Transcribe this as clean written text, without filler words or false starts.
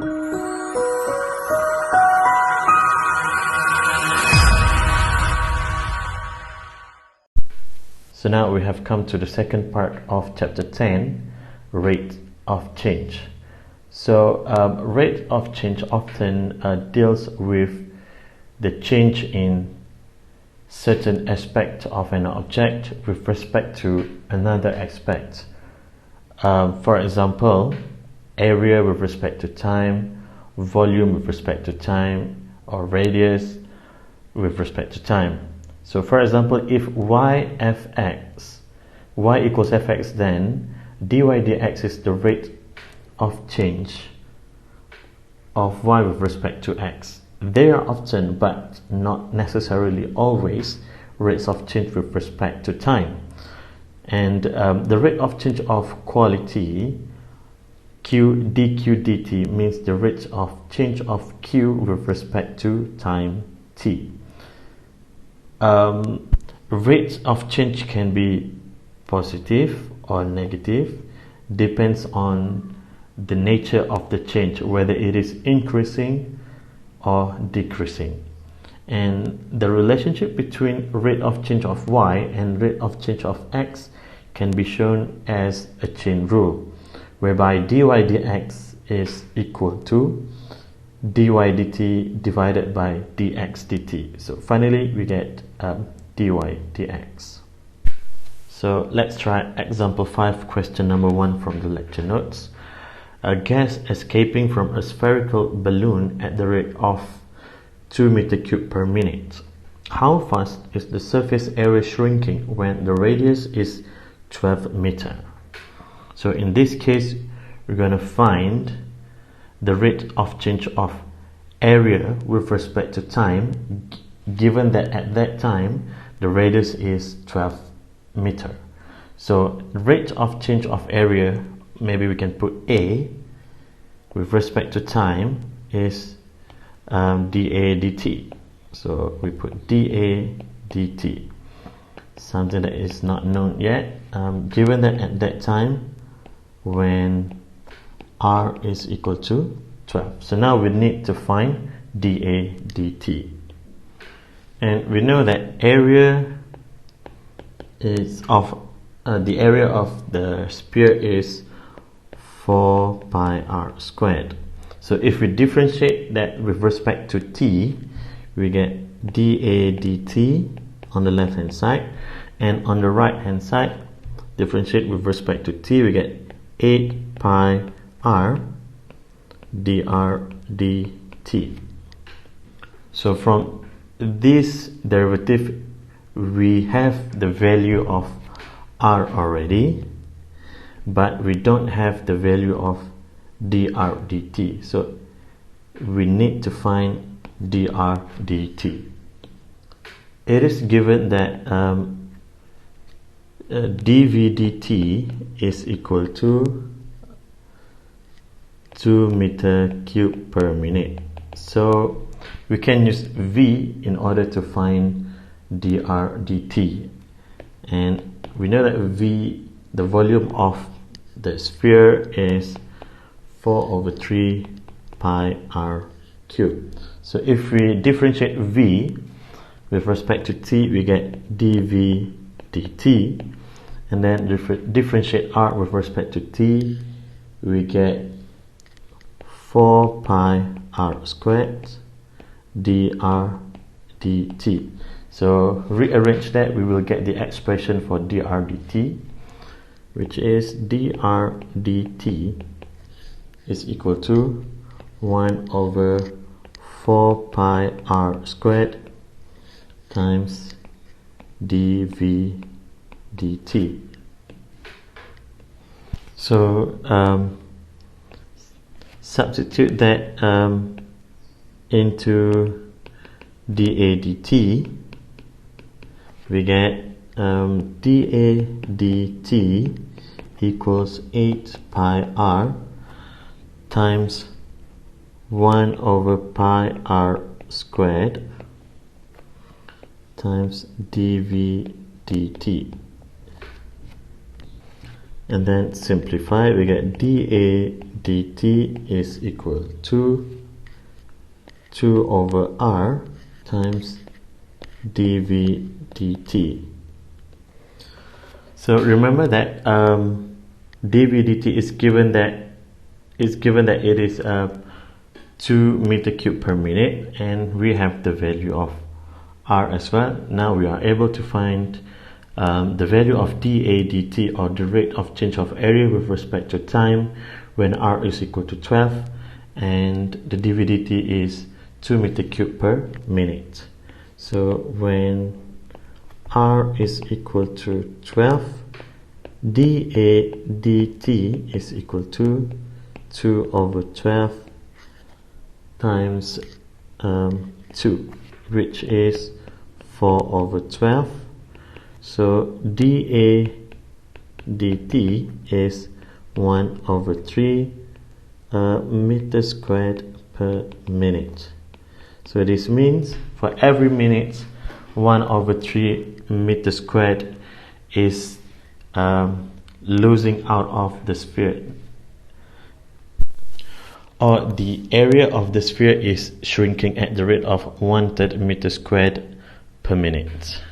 So now we have come to the second part of chapter 10, rate of change. So rate of change often deals with the change in certain aspect of an object with respect to another aspect. For example, area with respect to time, volume with respect to time, or radius with respect to time. So for example, if y equals fx, then dy dx is the rate of change of y with respect to x. They are often, but not necessarily always, rates of change with respect to time. And the rate of change of quality q dq dt means the rate of change of q with respect to time t. Rates of change can be positive or negative, depends on the nature of the change, whether it is increasing or decreasing. And the relationship between rate of change of y and rate of change of x can be shown as a chain rule, whereby dy dx is equal to dy dt divided by dx dt. So finally we get dy dx. So let's try example 5, question number 1 from the lecture notes. A gas escaping from a spherical balloon at the rate of 2 meter cubed per minute. How fast is the surface area shrinking when the radius is 12 meter? So in this case, we're going to find the rate of change of area with respect to time, given that at that time the radius is 12 meter. So rate of change of area, maybe we can put A, with respect to time is dA dt. So we put dA dt, something that is not known yet, given that at that time when r is equal to 12. So now we need to find dA dt, and we know that area is of the area of the sphere is 4 pi r squared. So if we differentiate that with respect to t, we get dA dt on the left hand side, and on the right hand side, differentiate with respect to t, we get 8 pi r dr dt. So from this derivative we have the value of r already, but we don't have the value of dr dt. So we need to find dr dt. It is given that dv dt is equal to 2 meter cubed per minute. So we can use v in order to find dr dt, and we know that v, the volume of the sphere, is 4/3 pi r cubed. So if we differentiate v with respect to t, we get dv dt, and then differentiate r with respect to t, we get 4 pi r squared dr dt. So rearrange that, we will get the expression for dr dt, which is dr dt is equal to 1/4 pi r squared times dv dt. So substitute that into dA dt, we get dA dt equals 8 pi r times 1/pi r squared times dv dt, and then simplify, we get dA dt is equal to 2 over r times dv dt. So remember that dv dt is given that it is 2 meter cube per minute, and we have the value of r as well. Now we are able to find the value of dA dt, or the rate of change of area with respect to time, when r is equal to 12 and the dv dt is 2 meter cube per minute. So when r is equal to 12, dA dt is equal to 2 over 12 times 2, which is 4 over 12. So dA dt is 1 over 3 meter squared per minute. So this means for every minute 1 over 3 meter squared is losing out of the sphere, or the area of the sphere is shrinking at the rate of 1/3 meter squared per minute.